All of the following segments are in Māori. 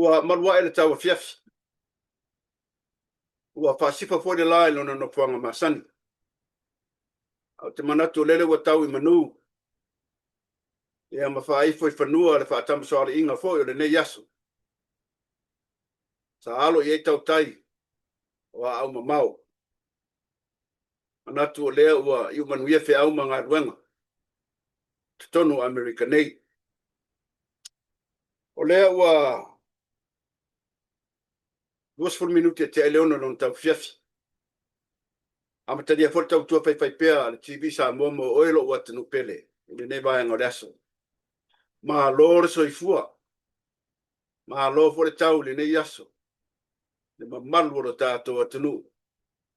ua malua ele tau fiafi. Ua whasipa fo le lai lona no puanga masani. Au te manatu lele ua tau I manu. Ia mawhaifo I whanua le whaatama soare inga fo I le nei yasu. Sa alo I tau tai o au mamau. Manatu o lea ua iu manuia fe au mga ruenga. Tutonu Amerika nei. O lea ua 20 minuti te eleona non tau fiafi. Amataria fo tau tua fai pea le TV Samoa mo oilo ua tanu pele. Ile nei vai ngore aso. Ma lor soifua. Ma lo fo le tau le nei aso. Le mamalu o tātou atunu.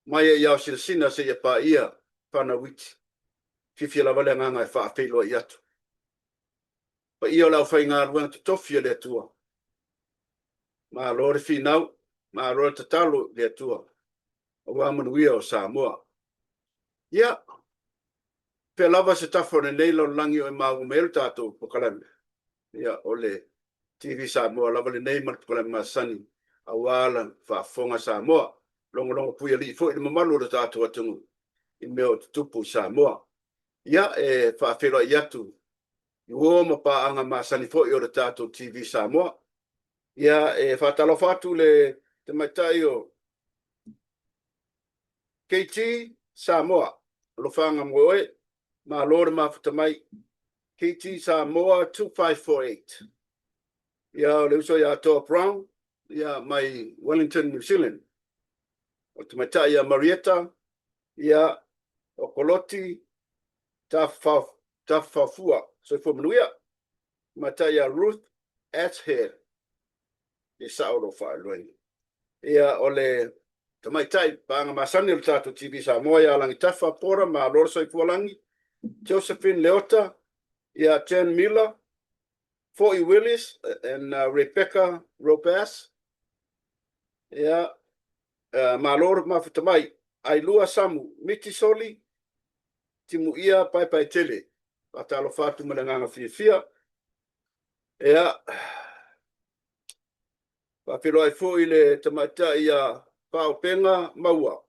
Mai e iau sina se ia pa ia pana witi. Fifia la vale nganga e wha apelo I atu. Pa ia lau whai ngā ruang te tofia le atua. Ma lor finau. Ma lor te talo le atua. O wamanuia o Samoa. Ia. Pe lava se tafo ne neilo langi o mau melu tātou pokalame. Ia ole TV Samoa lava le nei mal pokalame masani. Awala whaafonga Samoa. Longo puia li fo I mamalu o tātou atunu. I meo tupu Samoa. Ia e whaafelo I atu. I uoma pa anga masani fo I o tātou TV Samoa. Ia e whaatalo whatu le te maitai o KT Samoa. Lofanga moe. Ma lore mafutamai. KT Samoa 2548. Ia o le uso ia toa Brown. Ia mai Wellington, New Zealand. O te maitai ia Marietta. Ia o Koloti. Tafafua. So fo manuia. Maitai ia Ruth Atshead. I sauro whaaloi. Ia o le te maitai paanga masani o tātou TV Samoa ia langi tafa pora ma lor soifua langi. Josephine Leota. Ia Jen Miller. Forty Willis and Rebecca Robas. Ia ma lor mafutamai. Ailua Samu. Miti Soli. Timu ia pai tele. Patalo fatu malanganga fia. Ia Whawhiro ai fo I le tamata ia whaopenga maua.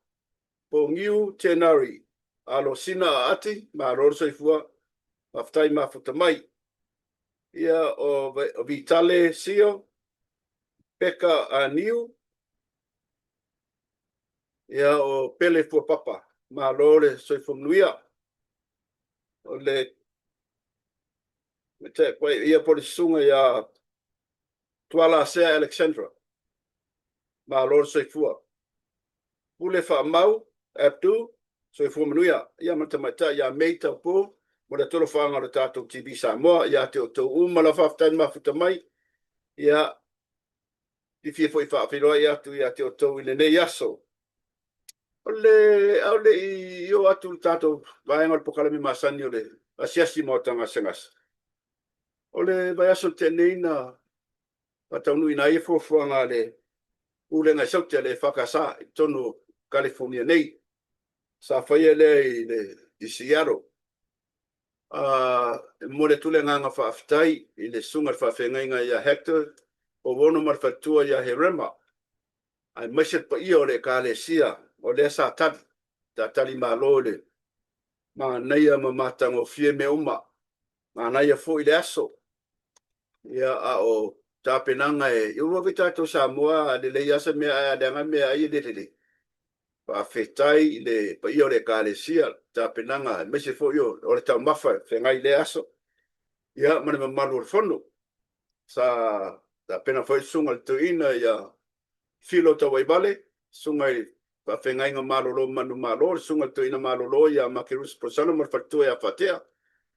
Po ngiu tenari. Alo sina ati, ma rorso I fua. Whaftai mafutamai. Ia o Vitale Sio. Peka Aniu. Ia o Pele fua papa. Ma rore soifumnuia. O le ia po le sunga ia Tuala Sea Alexandra. Ma lor soifua. Pule whaamau, Abdu, soifua manuia. Ia matamata, ia meita po. Mora tolo whaanga o tātou TV Samoa. Ia te o tau umala whaftain mafutamai. Ia I fia foi whaawhiroa ia tu ia te o tau I le nei aso. Ole I o atu tātou vaenga o pokalami masani o le asiasi maotanga sengas. Ole vai aso te neina Pataunu ina I fuanga le ulenga sautia le whakasa I tonu California nei. Sa whaia le I Seattle. Mo le tule nganga whaaftai I le sunga whaafengainga ia Hector o wono marfatua ia Herema. Ai maset pa ia o le kālesia o le sa tali. Ta tali malo le. Ma naia mamatang fie me uma. Ma naia fo I le aso. Ia a o tapenanga ua vita to Samoa le iasa mea danga mea ai le pa fetai le pa io le kalesia tapenanga me se fo io o le tau mafa fengai le aso ia mana malu fono sa tapena foi sunga le tuina ia filo to vai vale sunga pa fengai nga malu manu malu sunga tuina malu ia makirus prosano mar fatua ia fatea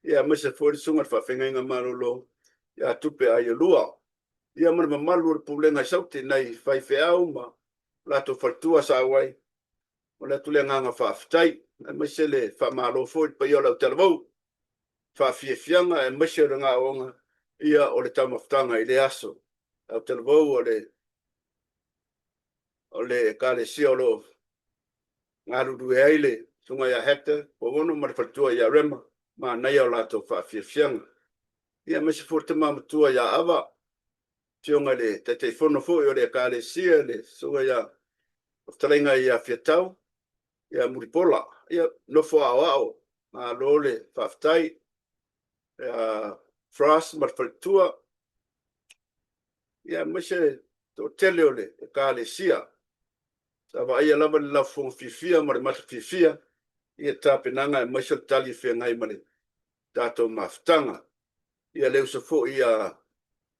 ia me se foi sunga fa fengai nga malu ia tupe ai lua. Ia mana malu o pulenga sauti nei whaiwheau ma lato whaltua sa wai. O le tule nganga whaaftai. E maisele whamalo fōi pa ia lau talavau. Whaafiefianga e maisele ngā onga. Ia o le tamaftanga I le aso. Lau talavau o le kale siolo. Ngā ruru e aile. Sunga ia hekta. Po wono mara whaltua ia rema. Ma nei au lato whaafiefianga. Ia maise fōi te mamatua ia awa. tionga le te fono fo o le ka le sia le sunga ia talenga ia fiatau ia muripola ia no fo ao ma lole faftai fras marfatua ia mese to tele ole ka le sia Sava ia lava le lafo fifia ma le mata fifia ia tapenanga e mese tali fe ngai male tato mafutanga ia leu se fo ia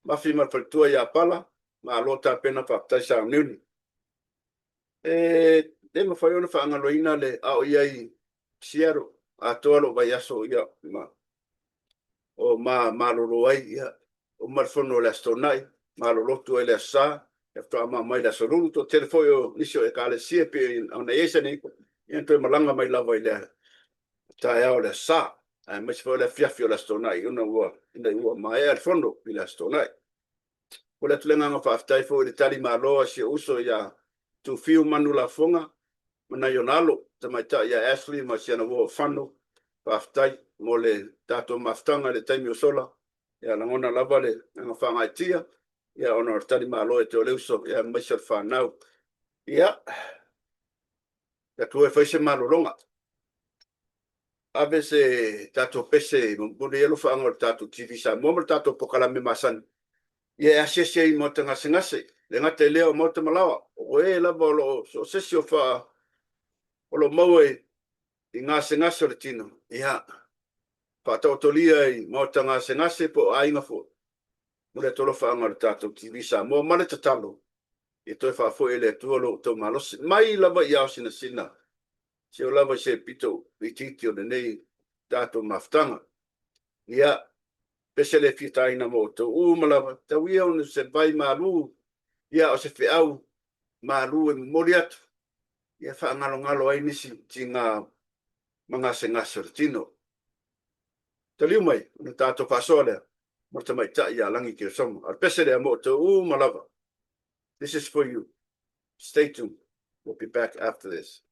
mafi marfatua ia pala ma lota pena faftai sa niuni le mafai ona faagaloina le ao ia i siaro atoa lo vai aso ia o malolo ai ia o marfono o le astonai malolotu ai le asa e fa'ama mai le asolulu to telefoi o nisi o ekalesia pe ona esa nei ia toe malanga mai lava i le tae o le asa ai mai se foi le fiafi o le astonai ona ua mai al fondo i le astonai o le tulenga fa'aftai foi le tali malo si uso ia tu fiu manu la fonga mana yonalo tamaita ia Ashley ma siana wo fano fa'aftai mo le tato maftanga le taimi o sola ia langona lava le nga fangaitia ia ona tali malo e te oleuso ia maisal fanau ia ya tu foi se malolonga ave se tato pese mo le lo fanga tato TV sa mo tato pokala me masan ia asese i mo tanga singase le ngate leo mo te malawa o e la bolo so sesio fa o lo mau i ngase o le tino ia whātautolia i mauta ngase po ainga fo mo le tolo whaanga le tātou TV sa mo male tatalo i toi whafo e le tuolo tau malose mai lava i au sina se o lava se pito i titi o le nei tātou maftanga ia pese le fitaina mo tau malava tau ia o se vai malu ia o se whiau malu e mori atu ia whaangalo ai nisi ti ngā mangase ngase o le tino Taliu mai, na tātou whasoalea, mo te mai tai a langi ki o somo. Ar pese rea mo te malava. This is for you. Stay tuned. We'll be back after this.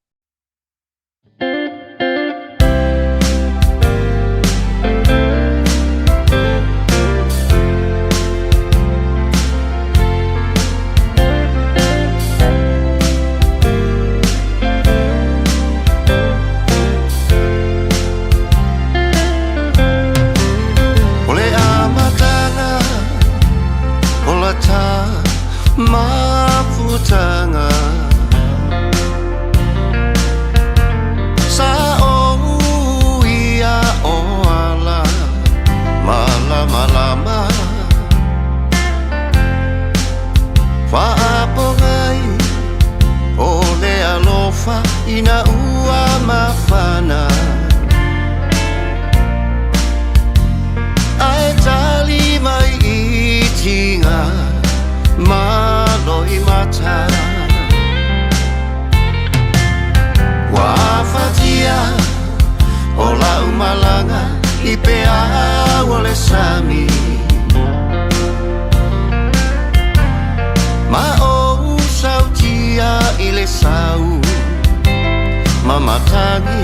MAFUTAGA sa o ia o ala malama whaapongai o le alofa ina ua mawhana ai tali mai i tinga maloi mata wafatia o la umalanga i pea o le sami ma o sautia i le sau mamatangi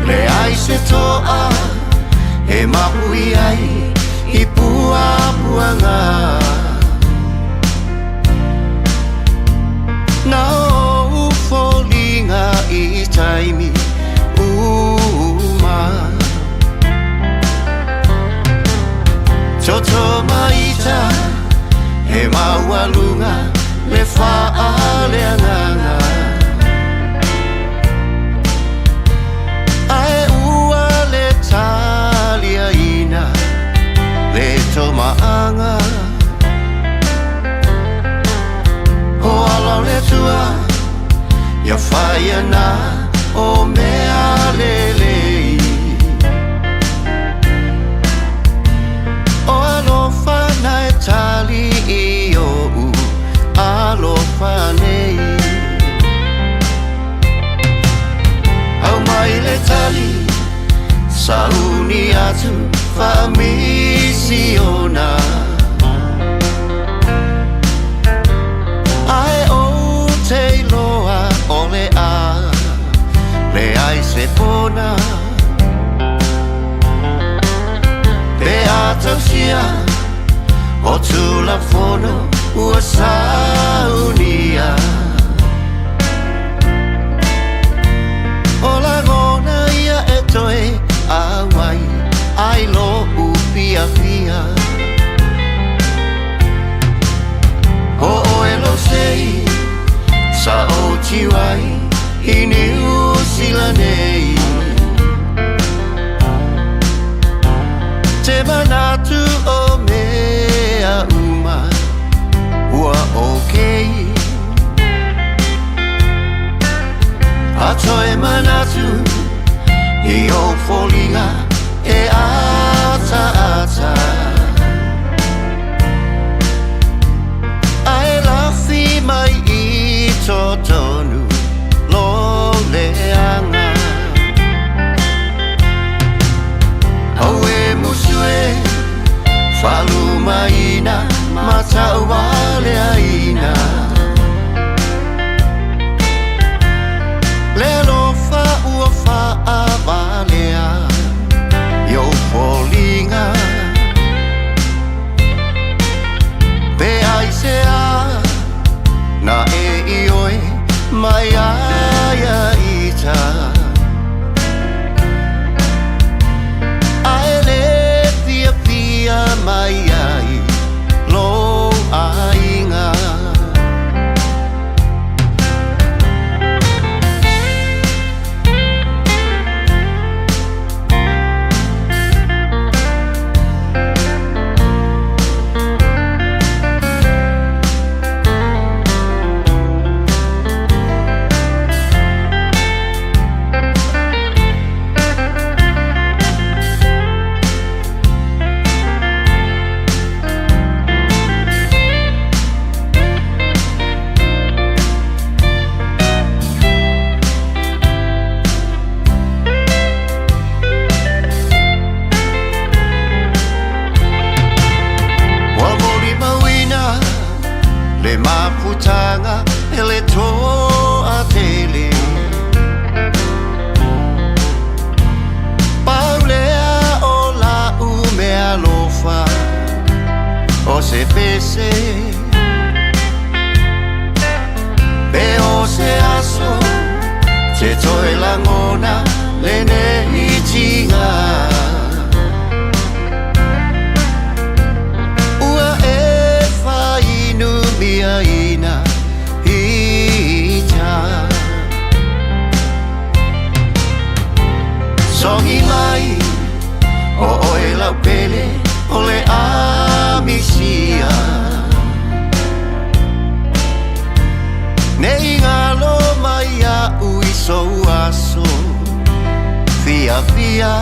le ai se toa e mahui ai i puanga na o folinga i taimi uma toto maita he mawalunga le fa'aleanga ai ua le talia ina le tomaanga o ala le tua ia whaia na o mea lelei o alofa na e tali i o u alofa nei au mai le tali sauni atu famisiona ai o te loa o le a le ai se pona pe a MOTUSIA o tula fono ua saunia o la gona ia e toe awai ai lo upia pia o elo sei sa o tiwai ini usila nei te manatu o mea uma ua okei atoe manatu i o folinga e ata ata ae lafi mai i totonu lo leanga Aue musue falu maina mata wale aina Lelo fa ua fa avalea Yo folinga Pe aisea Na e ioe mai aia ita mai ai lo ainga Le MAFUTAGA ele toa tele Paulea o la umea lofa O se pese Pe o se aso Te toe langona le ne itinga ina ita Songi mai o oe lau pele o le amisia Nei ngalo mai a ui sou aso Fia fia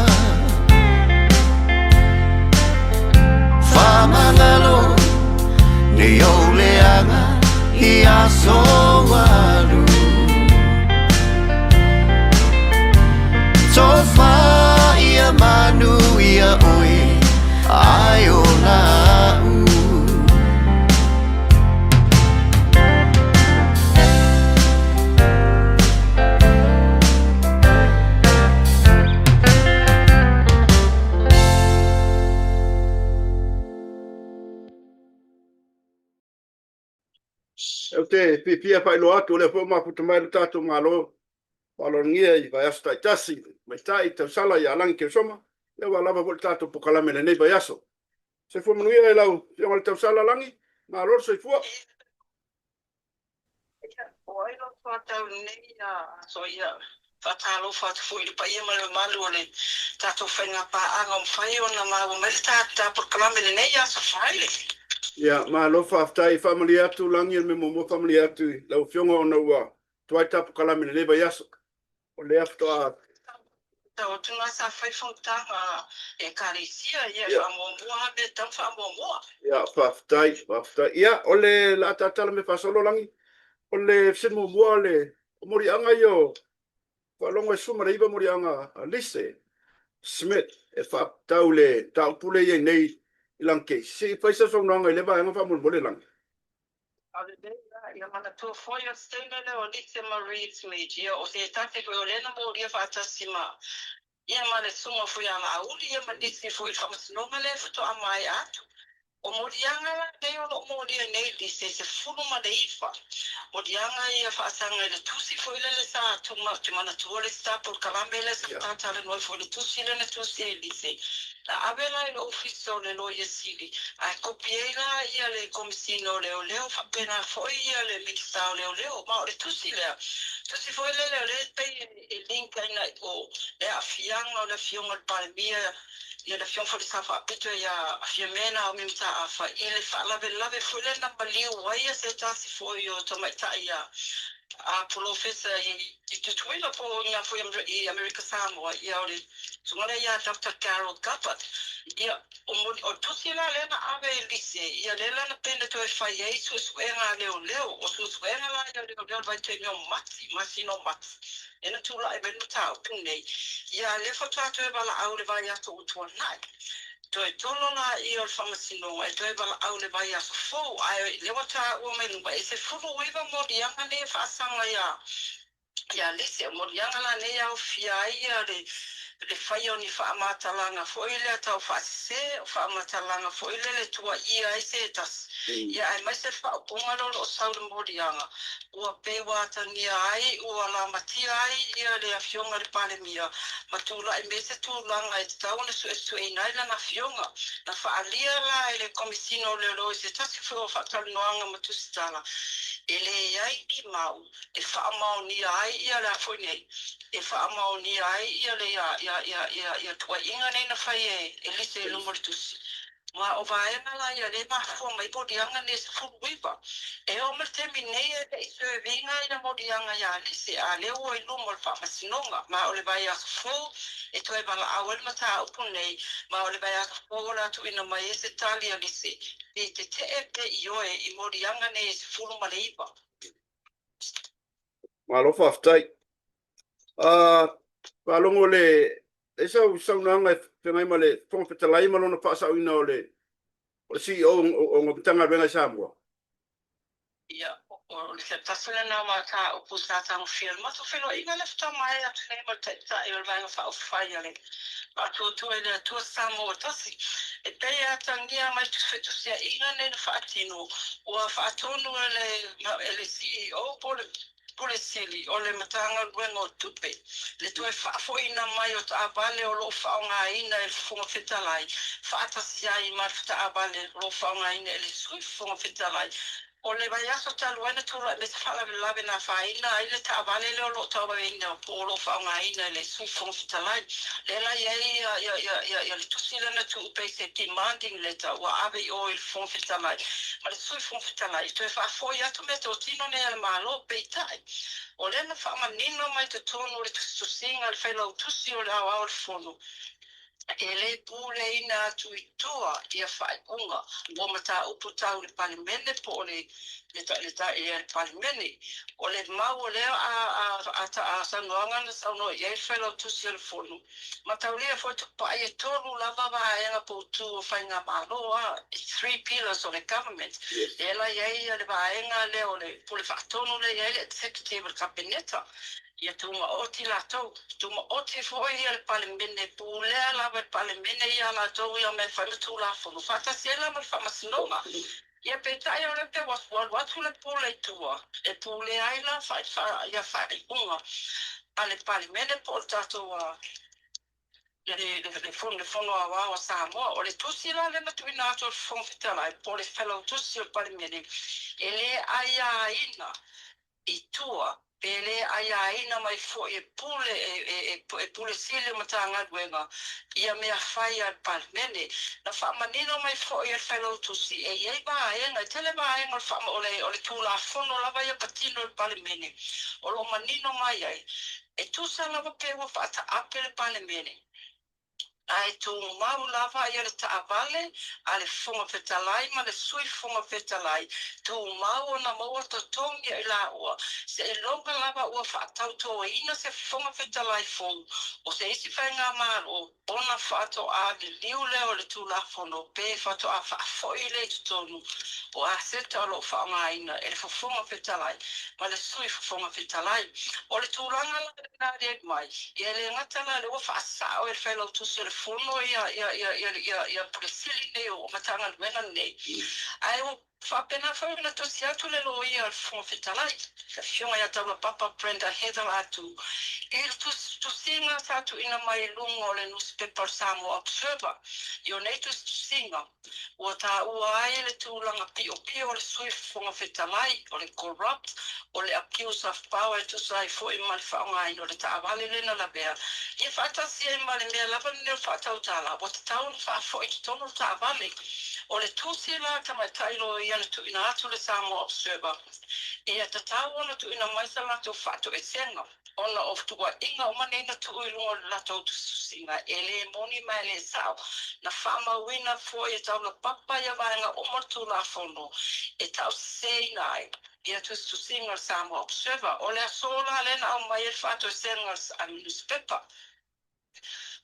Famangalo Ni o leanga i aso walu Tofa ia manu ia oi ai o lau Eu te pipia pai lo atu le fo mafuta mai le tatu malo walo ngia I vai asta tasi mai tai te sala ya lang ke soma le wala va vol tatu po kala mele nei vai aso se fo mnuia lau yo al te sala langi malo se fo Oi lo fata nei na so ia fatalo fat foi le pai ma le malu le tatu fenga pa anga fai ona ma me tata por kala mele nei aso fai Ya, malo faftai family atu langi me mo family atu lau fionga ona ua tuai tapu kala mele nei vai aso o le afto a Tau tunga sa fai fontanga e karisia ia fa momoa be tam fa momoa. Ya, faftai. Ya, ole la tatala me fasolo langi. Ole sin momoa le mori anga yo. Falonga suma reiba mori anga lise. Smith e faftau le tau pule ye nei ilang ke. Si faisa song nanga le ba anga fa mo le lang. Ale ia mana tu foi o stene le o lise Marie Smith ia o se tate ko le na mo ia fa tasima. Ia male sunga fui ala auli, ia mandisi fui whamasinonga le futo a mai atu. O morianga la nei o moria nei di se fulu ma de ifa. Morianga ia whaasanga i le tusi fui le sa tuma te mana tuore sta por kalambe le sa tatale noi fui le tusi le tusi e li se. La avela i le ofiso le lo ia sili. A kopiela ia le komisino leo leo whapena foi ia le mikisa leo leo. Ma o le tusi lea. Tusi foi le leo le pe e linka ina o le afianga o le fionga palmia. Ia le fion fo sa fa pito ia fiamena o mimta a fa ile fa lave fule na baliu waia se tasi fo yo to mai ta ia a professor i tutuila po nga fo i America Samoa ia ore sungara ia Dr. Carol Gappert ia o tusila lena ave lise ia lela na pende to fa ia su suenga leo o su suenga la ia leo vai te no mati no mati ena tula e benu ta punei ia le foto e bala au le vai ato utua nai to e tolo na i o whamasino e to e bala au le vai ato fo ai le wata ua mai nunga e se furu uiva morianga ne whaasanga ia lese morianga la ne au fia ia le whai o ni whaamatalanga fo ile atau whaase o whaamatalanga fo ile le tua ia e se tas ia ai mai se whaapunga lolo o saure morianga ua pewa tangia ai ua la matia ai ia le afionga le palemia matula e mese tūlanga e tau na su e nai lana afionga na whaalia la e le komisino le lo se tasi fo whaatalunoanga matusitala ele ai ki mau e whaamau ni ai ia le afoi nei e whaamau ni ai ia le ia tua inga nei na whai e lise e lumoritusi ma o vaenga la ia le mafua mai podianga ne se furuiva e o mertemi nei e se vinga ina modianga ia lise a le o i lumo le whamasinonga ma o le vai a fu e toi bala awel mata upu nei ma o le vai a fu la tu ina mai e se tali a lise e te e pe ioe i modianga ne se furu ma le iwa Malo whaftai. Palongo le, e sau nanga whengai ma le whongpetalai ma lona whaasau ina o le CEO o ngopitanga venga Samoa. ia o le tasuna na ma ka o pusa ta mo film ma to felo inga le fta mai a tne ma te ta e va nga fa o fai ale pa to e le to Samoa tasi e te ia tangia mai tu fetu sia inga ne fa tino o fa tonu le CEO por sili o le matanga gwengo tupe le to e fa fo ina mai o ta vale o lo fa nga ina e fo fetalai fa ta sia i ma fta vale lo fa nga ina le sui fo fetalai o le vai aso taluana tura le fala lave na faina ai le tavale le lo tawa ina polo faunga ina le sufon fitalai le la ia le tusila na tu pe se demanding letter wa ave oil fon fitalai ma le sufon fitalai to fa fo ia to meto tino ne al malo pe tai o le na fa manino mai te tono le tusinga le felo tusi o la wa fono ele pule ina tuitua ia whaipunga o mata upu tau le palimene po le le palimene o le mau leo a sanoanga na sauno ia i whailo tusi al fonu matau lea fo tupa e tolu lava vaenga po tu o whainga maloa 3 pillars of the government ela ia le vaenga leo le pule whaatonu le ia le executive kabineta ia tuma oti la tau tuma oti foi ia palemene pulea la palemene ia la tau ia me fa tu la fo fata sela ma fa masnoma ia peta ia le pe was what le pule tua e pule ai la fa ia fa uma ale palemene por tato le fono a Samoa o le tusi la le matuina to fon fitala por le fellow tusi o palemene ele aia ina i tua pele ai ina mai fo e pule sile matanga wenga ia me fai al palmene na fa manino mai fo e fellow to see e ia ba e na tele ba e ngol fa ole tula fono la vai patino al palmene o lo manino mai ai e tu sala ke wa fa ta apel palmene ai tu mau lava ia le taavale ale fonga fetalai ma le sui fonga fetalai tu mau na mau to tongi i la ua se longa lava ua whaatau toa ina se fonga fetalai fong o se isi whainga maro ona whaato a le liu leo le tu la fono pe whaato a whaafoi le tutonu o a seta alo whaanga ina e le fonga fetalai ma le sui fonga fetalai o le tūranga la rea mai ia le ngatala le ua whaasao e le whailau tusi le fono ia puresili nei o matanga luenga nei. Ai o whapena whaina tosi atu le lo ia le fonga fetalai. Ka fionga ia taula papa Brenda Heather atu. I le tusinga sa atu ina mai lunga o le newspaper Samoa Observer. Io nei tusinga. Ua ta ua ai le tūlanga pio pio o le sui fonga fetalai o le corrupt o le accuse of power to sai fo i mal whaonga ino le taawale lena la bea. Ia whaatasi e male mea lava ni leo whaatau tala. Wa te tau ni whaafo i tono taawale. O le tūsi la tamai tailo i ane tu ina atu le Samoa Observer. Ia te tau ona tu ina maisa la tu whaatu e senga. Ona of tua inga o manena tu uilunga la tau tu singa. E le moni mai le sao. Na whaama wina fo e tau la papa ia vaenga o martu la fono. E tau sei nai. Ia tu singa Samoa Observer. O le asola lena au mai e whaatu e senga a newspaper.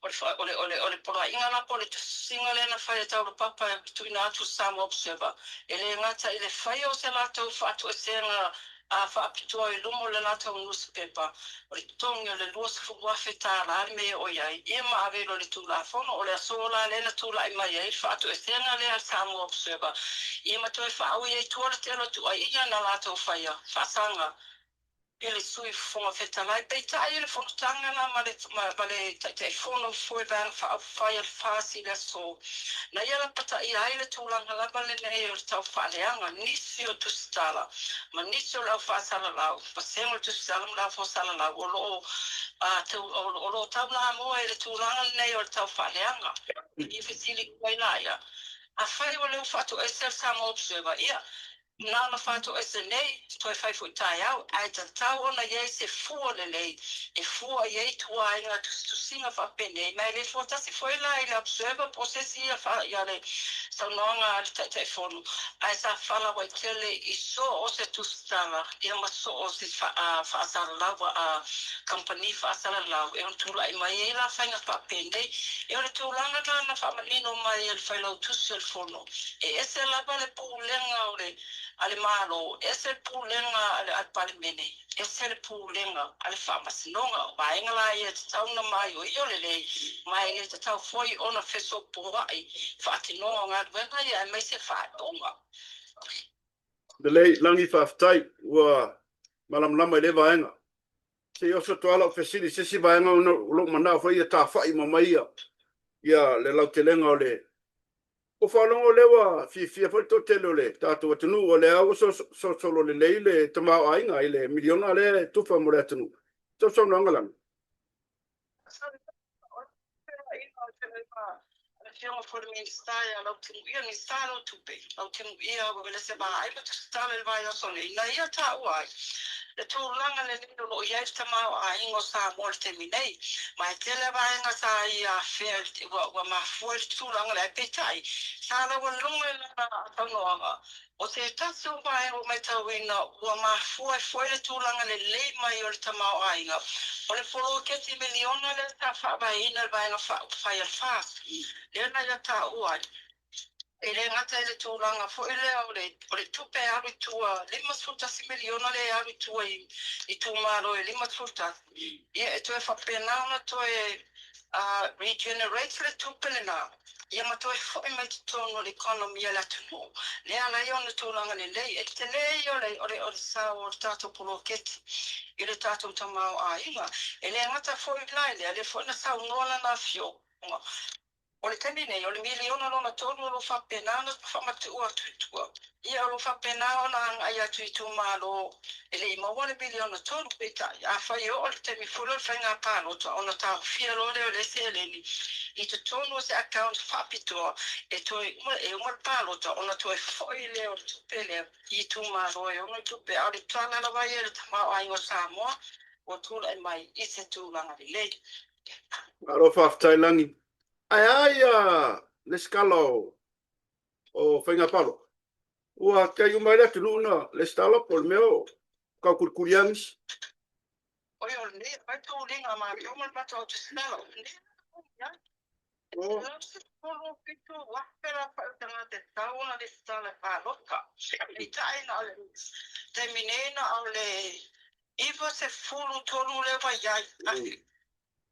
Ole pora inga na pole singa lena whai tau papa tu ina atu Samoa Observer. Ele ngata ile whai o se lato whatu e senga a whaapitua i lumo le lato newspaper. Ole tongi le luas fuwafe tāra arme o iai. Ia maa velo le tūla fono ole asola lena tūla i mai ei whatu e senga lea Samoa Observer. Ia matoi whaau iei tuara telo tu ai ia na lato whaia. Whaasanga. Ele sui fonga fetalai pe tai ele fonga tanga na male te fono foi ban fa fire fasi la so na ia pata ia ele tulanga la male nei o tau faleanga nisio tu stala ma nisio la fa sala la pasemo tu stala la fa sala la o lo tau la mo ele tulanga nei o tau faleanga i fisili kwaina ia a fai o le fatu esel Samoa Observer ia Nana fatu ese nei, toi fai fu tai au, ai ta tau ona iei se fua le lei, e fua iei tua inga tu singa fa pene, mai le fua tasi foi la i le Observer, posesi ia fa ia le saunonga al te fonu, ai sa fala wai tele i so o se tu stala, ia ma so o se fa asala lau, company fa asala lau, e on tula i mai e la fainga fa pene, e on tulanga na fa malino mai el fai lau tu se fonu, e ese lava le pulenga o le ale malo ese pulenga ale alpalimene ese le pulenga ale famasinonga vaenga la ia tau na mai o iolele mai e tau foi ona feso poai fatinonga nga wenga ia mai se fatonga The lei langi whaftai ua malamlama i le vaenga. Se oso toala o fesili se si vaenga o lo mana foi ia ta fai mamaia. Ia le lau te lenga o le o whanongo lewa fia foi to tele o le tātou atunu o le au so solo le leile te mau ainga i le miliona le tufa mo le atunu. So nangalang. Fiona for me style lo tu ia ni style tu pe lo tu ia o le se ba ai but style vai so le na ia ta uai le tu langa le no lo ia sta ma a ingo sa mo te minei mai te le vai nga sa ia fair wa ma for tu langa le pe tai sa la wa lunga na ta no o se ta so vai o mai ta wina wa ma foi le tu langa le mai o ta ma ai nga o le folo ke ti miliona le ta fa vai na vai nga fa fast Lena ia ta ua. E le ngata ele tūranga fo ele au le tupe aru tua 5 miliona le aru tua i tūmaro e 5. Ia e tue whapena ona toe regenerate le tupe le nā. Ia ma toe fo mai te tono l'economia le atunu. Le ala i ona tūranga le lei. E te lei o le sao o le tātou poloketi. I le tātou tamau a inga. E le ngata fo i lai le. Le fo ina sao nola na fio. O le tani nei, o le miliona lona tonu lo whapena na whamatu ua tuitua. Ia lo whapena o na ai atu i tu malo e le ima wane miliona tonu peta. A whai o le temi fulu whai ngā pānota o na tāu fia lore o le se eleni. I te tonu se account whapitua e umar pānota o na toi whoi leo le tupe leo i tu malo e o na tupe. A le tāna la vai e le tamau ai o Samoa o tūla e mai i se tūlanga li lei. Aro whaftai langi. Ai le skalo o Faiga Palota. Ua kai umai le tununa le stalo por meo ka kurkuriamis. Oi, o ne, vai tu ringa ma, o man pata o te smell. Ne, Oh, Polo pitu wapera pa tanga te tauna le stala Palota. I taina le te minena au le iwa se fulu tonu le wa yai.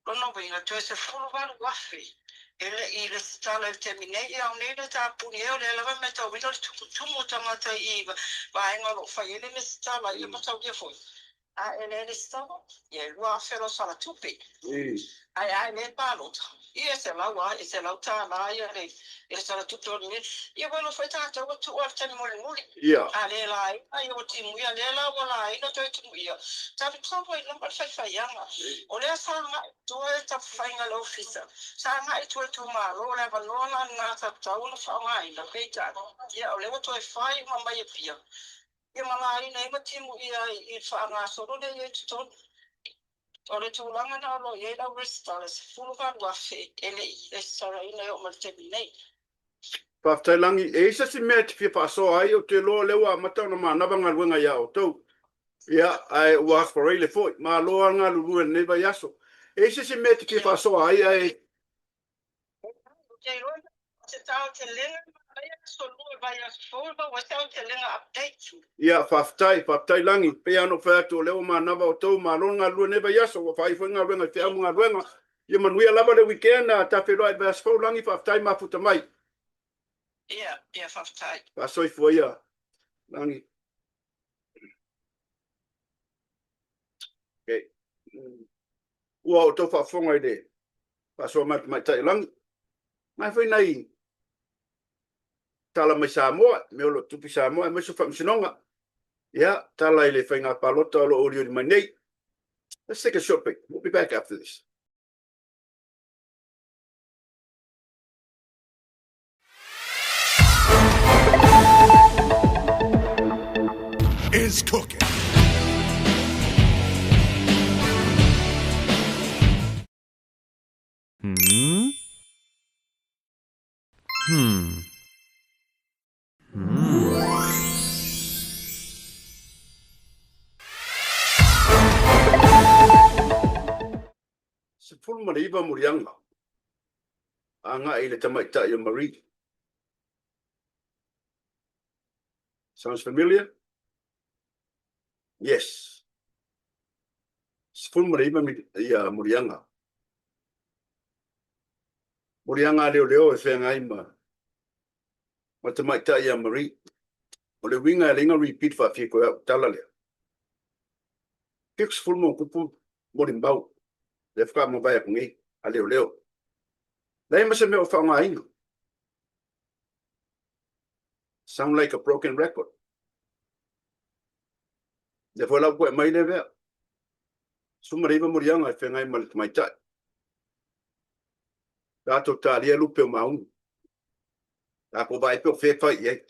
Kono winga tu se fulu walu wafi. Ele I le stala te minei au nena ta puni e o le lava me tau wina le tumu tangata iwa. Vaenga lo fai ele le stala I matau kia foi. A ele le stala, ye lua fero sala tupi. Ai le Palota. Ia se laua, e se lau tā la ia le, e se la tuto ni. Ia wano whai tātou o tu ar tani mole mole. yeah. A le lai, ai o timu ia, le la o lai, no toi timu ia. Tāpi tāpua I lambar whai whai anga. O lea sā ngai, tua e tapu whainga lau fisa. Sā ngai tua tu mā, lo le wanoa ngā tātou na whao ngai, na pei tātou. Ia o lewa toi whai mamai e pia. Ia malai nei ma timu ia I wha ngā soro le ia tutonu. O le tūlanga na lo ye la restore se fulu ka wafe ele I le sara ina o maltemi nei. Whaftai e isa si mea te whiwha so ai o te loa lewa matau na manawanga ruenga ia o tau. Ia, ai ua wharei le foi, ma loa ngā lurua neva yaso. E isa si mea te whiwha so ai ai. Ke roi te tau te lenga ai so lua vai as fulu wa tau te lenga update. Ia, whaftai langi, pe ano whaatu o lewa manawa o tau, ma loa ngā lua neva yaso, wa whai whainga ruenga, te amu ngā ruenga. Ia manuia lava le weekend, ta wheroi vas fau langi whaftai mafuta mai. Ia whaftai. Pasoi fua ia, langi. Okay. Ua o tau whaafonga I le. Pasoi mai tai langi. Mai whai nei. Tala mai Samoa, me olo tupi Samoa, me so whamsinonga. Ia, tala I le Faiga Palota o lo ori mai nei. Let's take a short break. We'll be back after this. Is cooking. Se fulu ma le iwa murianga. Anga I le tamaita I Marie. Sounds familiar? Yes. Se fulu ma le iwa murianga. Murianga leo e whenga ima. Ma tamaita I Marie. O le winga e linga repeat fa fiko e tala lea. Keks fulu mo kupu morimbau. Le whaka mo vai apungi. A leo. Nei ma se meo whaonga inga. Sound like a broken record. Le whala koe mai le vea. Sumariva murianga e whenga ima le tamaita. Tato talia lupe o maungu. Tako vai pe o whewhai ei.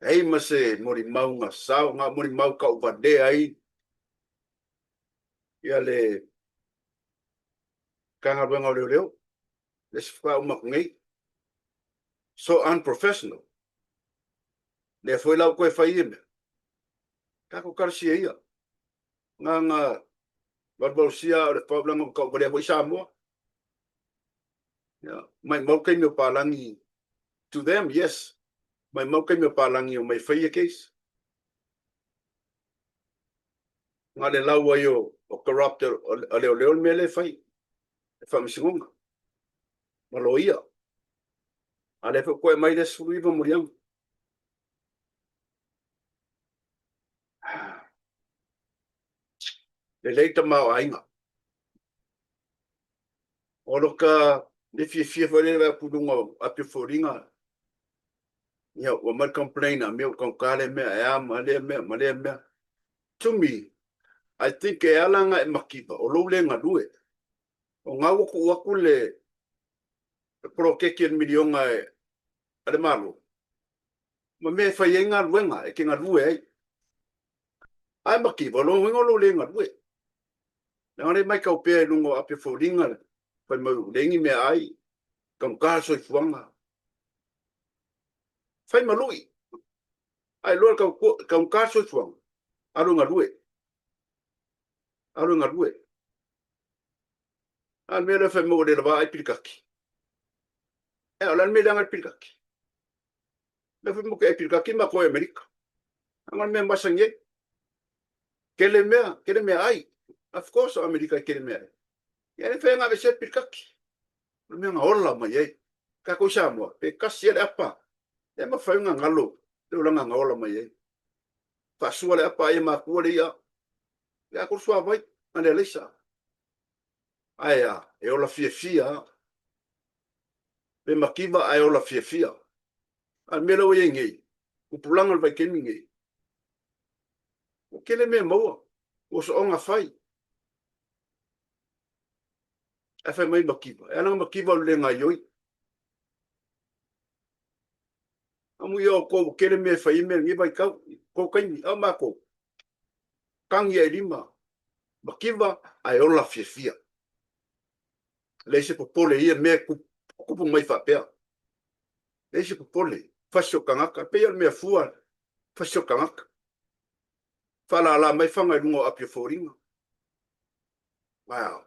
Ei ma se mori maunga sao, ngā mori mau ka uwade ai. Ia le kanga ruenga o leo. Le se whaka umakungi. So unprofessional. Le foi lau koe whai ime. Kako karsi e ia. Ngā warbalsia o le whablanga ka uwade hoi Samoa. Mai maukai me o pālangi. To them, yes. Mai maukai me o pālangi o mai whaia case. Ngā le lau ai o corrupt o leo me le whai. E whamisingonga. Malo ia. A le koe mai le suru iwa murianga. Le leita mau ainga. Olo ka le fia whare le pudunga api whoringa. Ia, o mai complaina, meo kankale mea, e a malea mea. To me, I think e alanga e makipa, o lou le ngadue. O ngā waku le pro keke milionga e ale malo. Ma me whai e ngā ruenga, e ke ngā rue ei. Ai makipa, lo wingo lo le ngadue. Nangare mai kau pe lungo ape foringa pa mau lengi me ai kam ka so fuanga fai malui ai lo kam ka so fuanga arunga rue al mele fai mo de ba ai Pilikaki ala me danga Pilikaki le fai mo ke Pilikaki ma ko Amerika angan me masange kele me ai of course Amerika kele me ai ya fai nga be se Pilikaki me nga ola ma ye ka ko Samoa pe kasi apa ya ma fai nga ngalo le ulanga ngola ma ye fa suale apa ye ma ko le ya ko swa vai ane lesa aya e ola fia pe makiva ai ola fia al melo ye ngi upulanga vai kemi ngi o kele me mo o so onga fai a fai mai makiva e ana makiva le nga yoi amu yo ko kele me fai me ngi vai ka ko kai a mako kang ye lima makiva ai ola fia le se popole ia me ku mai fa pe le se popole fasio kangaka pe me fua fasio kangaka fala la mai fanga lungo apio foringa wow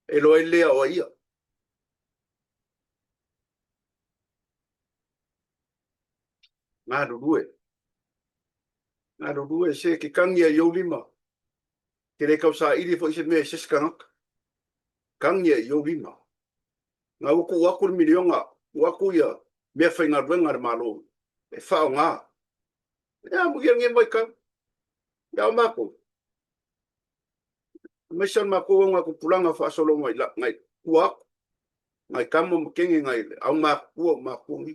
elo ele o ia ngadu due se ki kangia yo lima ke le kausa ili fo se me se kangaka kangia yo lima nga waku milionga waku ya me fa nga renga malo e fa nga ya mu ngi mai ka ya mako mesal mako nga ku pulanga fa solo mai la ngai kuak ngai kamo kengi ngai au mako ni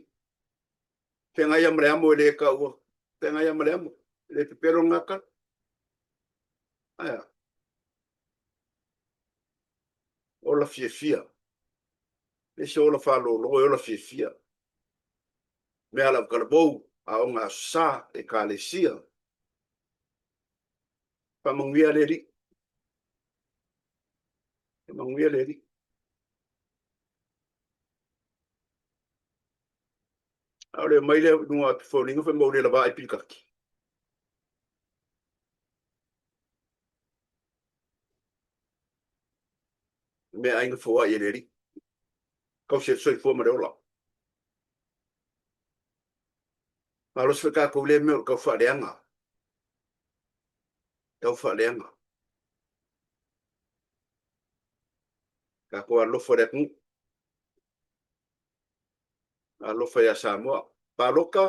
tenga ya mreamo le ka u tenga ya mreamo le pero ngaka aya ola fia le se ola fa lo ola fia me ala kalbo a nga sa e kalesia pa mangia le ale mai le no foninga fa mo le la vai Pilikaki me ainga fo ai le kau se soi fo marola malo se ka ko le me ka fa leanga ka ko lo fo le alo fa ya Samoa paloka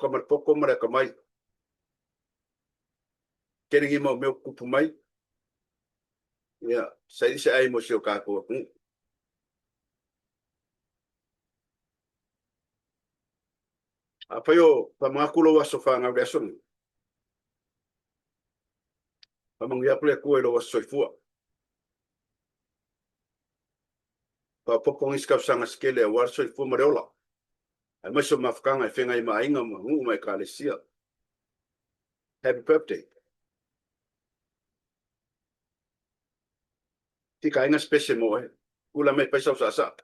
mar poko mar ka mai keringi mo me kupu mai ya sai se ai mo se ka ko apa yo pa mga kulo waso fa nga reson pa mga pule ko lo waso fu pa popong iskap sanga skele waso fu marola ai mo so mafkanga fenga i mainga mo mai kalesia happy birthday tika inga special mo kula me pesa sa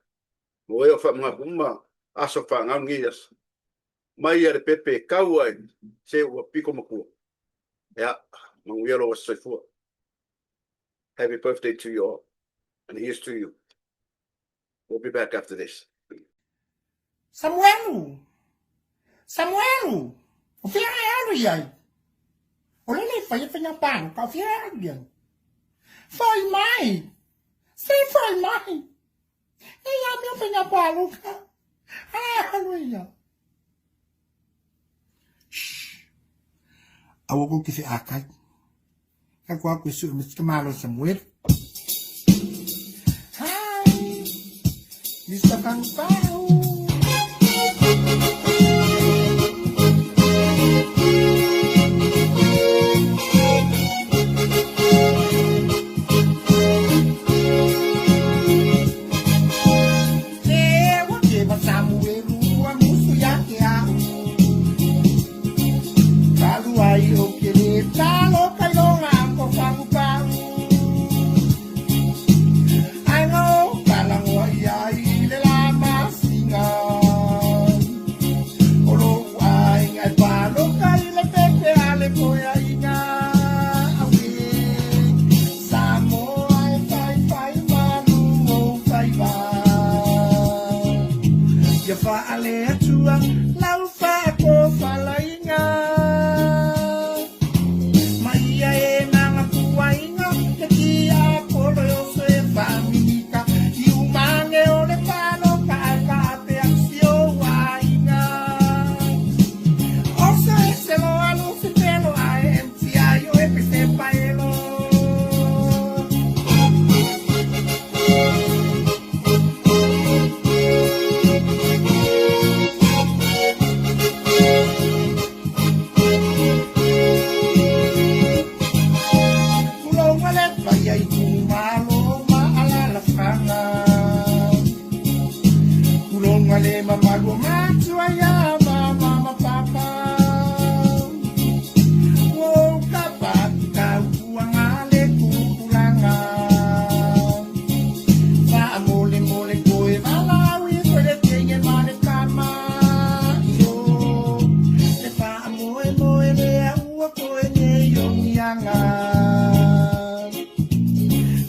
mo yo fa mga kuma aso fa nga ngias mai are pepe kawai se o pico maku ya mangielo was so for happy birthday to you all and here's to you. We'll be back after this. Samoan, o fiaro yan. O lele fai pinapang ka fiaro yan. Fai mai. Say fai mai. E ya mi pinapalo ka. Ano yan? Awo ko kisi akay. Ako su Mr. Malo Samuel. Hi, Mr. Kangpao. Samuel, o muso yake. Kalu ai o ale tua lau fa ko falainga Maia e nanga puainga Ke kia kolo yo se familika I umange o le pano ka te aksio wainga Oso e se lo anu se pelo a MTI o e pese paelo Mamago macho ya mama papa Wo kapaka uangale kukulanga Fa mole mole koe malawi Kole tenye mane kama Yo Le fa moe moe le ua koe ne yong yanga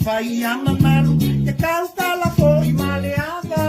Fa yama malu Te kau kala ko imale aga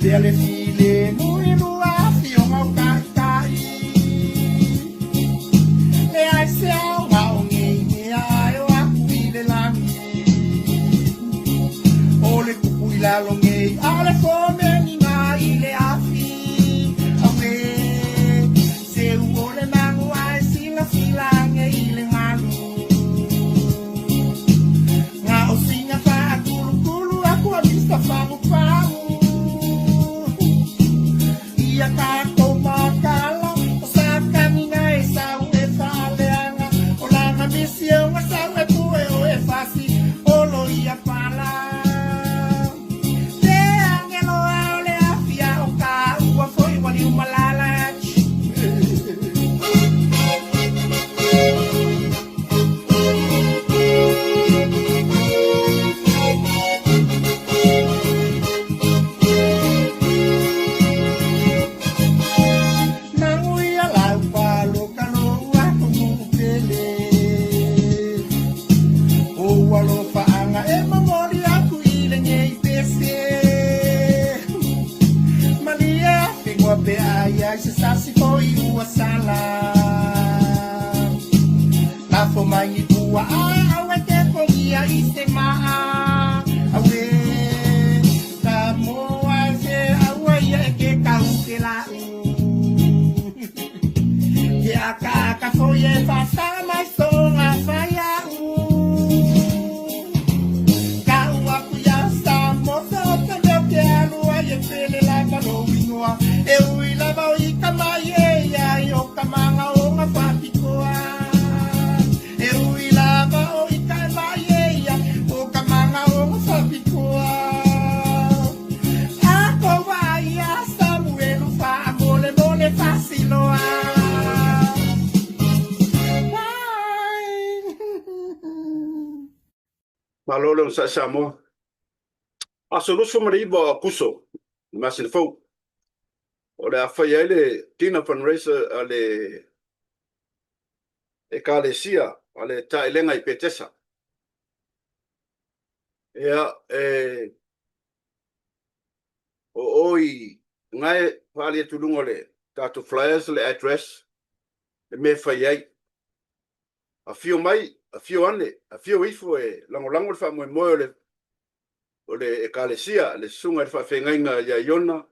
Pele file mui lua fio mau kai Le ai se au mau ngi ai o aku i le langi O le kuku i la longi Ale fome ni mai le afi Awe Se u le mangu ai sila filange i le malu Nga o singa fa kulu kulu aku abista FAGUPA'U Ia kako makala O sa kanina e sa u e whaaleanga O lana misio nga sa u e pue o e fasi O lo ia pala Te angelo au le afia o ka ua foi wali umalala Pe ai se sasi foi ua sala La fo mai ua awe te pogia I se maa Awe Samoa se awe ia ke kau ke la Ke a kaka foi e fasa mai songa faya Kau aku ya Samoa Ka leo ke alua ia pele la karo ingoa E ui lava o I kamai e ai o kamanga o ngā whapikoa E ui lava o I kamai e ai o kamanga o ngā whapikoa Ako wai a Samuelu wha mole mole whasiloa Malolo sa Samoa Asolusu mariba kuso Masin fau O le awhai ele tina fundraiser ale e kālesia ale taelenga I Petesa. Ea o oi ngai whali e tulunga le tātu flyers le address e me whai ai. A fio mai, a fio ane, a fio ifo e langolango le wha moe o le e kālesia le sunga e whawhengainga ia iona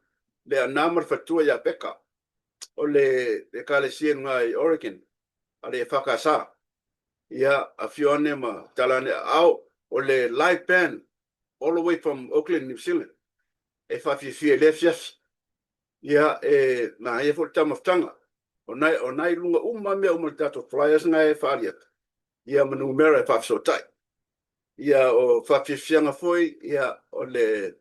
le anamar fatua ia peka o le kālesia ngai Oregon ale e whakasa ia a fione ma talane au o le live band all the way from Auckland, New Zealand e whawhiwhia le fias ia na e fo tamafutanga O nai lunga mea umal tato flyers ngai wharia. Ia manu mera whafsotai. Ia o whawhiwhianga foi, ia o le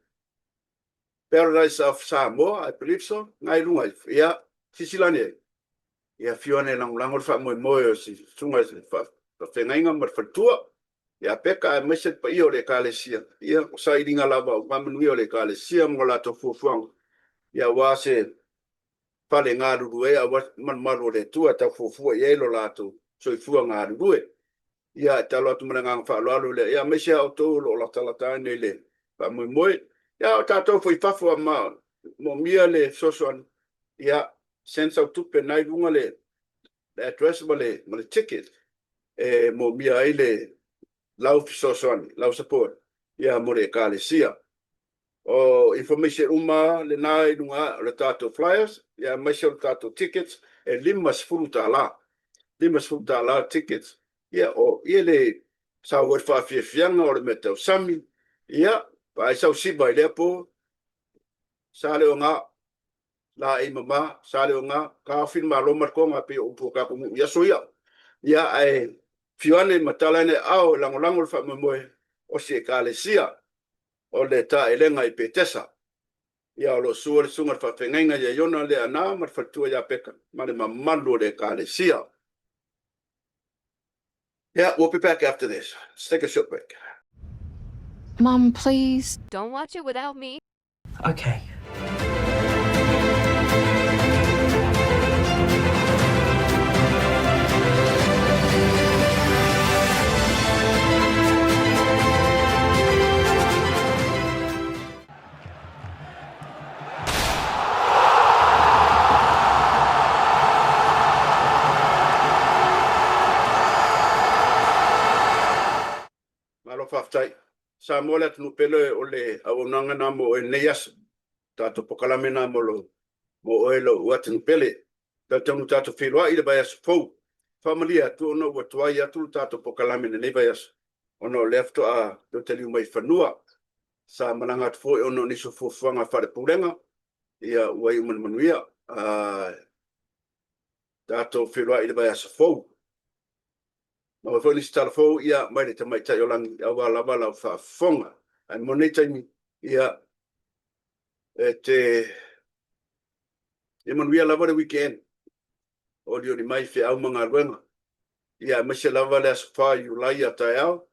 Paradise of Samoa, I believe so. Ngai lunga, ia Sisilane. Ia whione langolangol whamoe o si sunga si whengainga mar whatua. Ia peka e meset pa i o le kālesia. Ia o sa iringa lava o mamanu i o le kālesia mo lato fuafuanga. Ia wase pale ngā rurue a manmaro le tua tau fufua i elo lato soifua ngā rurue. Ia talo atu mana ngā whaaloalo le. Ia mesia o tō lo la talata nei le. Whamoe moe. Ia o tātou fui whafua mo mia le sosoan. Ia sensa o tupe nai runga le address ma le ticket. Mo mia ai le lau fisosoan, lau support. Ia mo le kālesia. O information uma le nai runga le tātou flyers. Ia mesia o tātou tickets. Limas furuta la. Limas furuta la tickets. Ia o ia le sa o whawhiwhianga o le metau sami. Ia, pa sau siba i lea po. Sa leo ngā la e mama, sa leo ngā ka whima lomar ko ngā pe upo ka kumu. Ia so ia. Ia ai whiwane matalane au langolango le whamoe o si e kālesia o le ta elenga i petesa. Ia o lo sua le sunga whawhengainga ia iona le ana mar whatua ia peka. Ma le mamalu le kālesia. Yeah, we'll be back after this. Let's take a short break. Mom, please. Don't watch it without me. Okay. Malo whaftai. Samoa le tunu pele o le awonanga na mo e neias. Tato pokalame na mo lo mo oelo uatinu pele. Tato tato whiroa i le baias fau. Familia tu ono watua i atu tato pokalame ne nei baias. Ono lefto a do teli umai whanua. Sa mananga tufo e ono niso fufuanga whare purenga. Ia uai manuia. Tato whiroa i le baias fau. Ma wa fo telefo ia mai le tamai tai o langi a wala wala whafonga. Ai monita ni ia te manuia lava le weekend. O dio ni mai fe au manga ruenga. Ia mese lava le asfa Julai a tai au.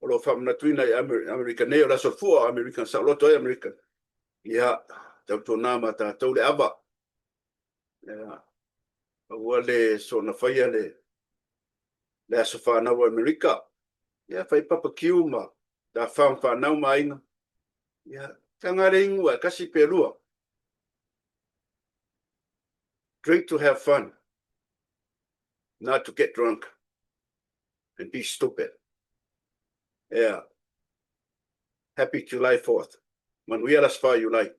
O lo whamna tuina i American Neo la so fua American sa loto e American. Ia tau tō nāma tā tau le ava. Ia ua le so na whaia le aso whanau Amerika. Ia whai papa kiu ma tā whanau ma inga. Ia tangare ingu a kasi perua. Drink to have fun. Not to get drunk. And be stupid. Yeah. Happy July 4th. Manuia las wha Julai.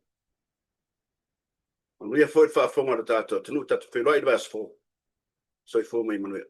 Manuia foi wha whonga na tātou. Tanu tatu whenua i vas fo. So i fo mai manuia.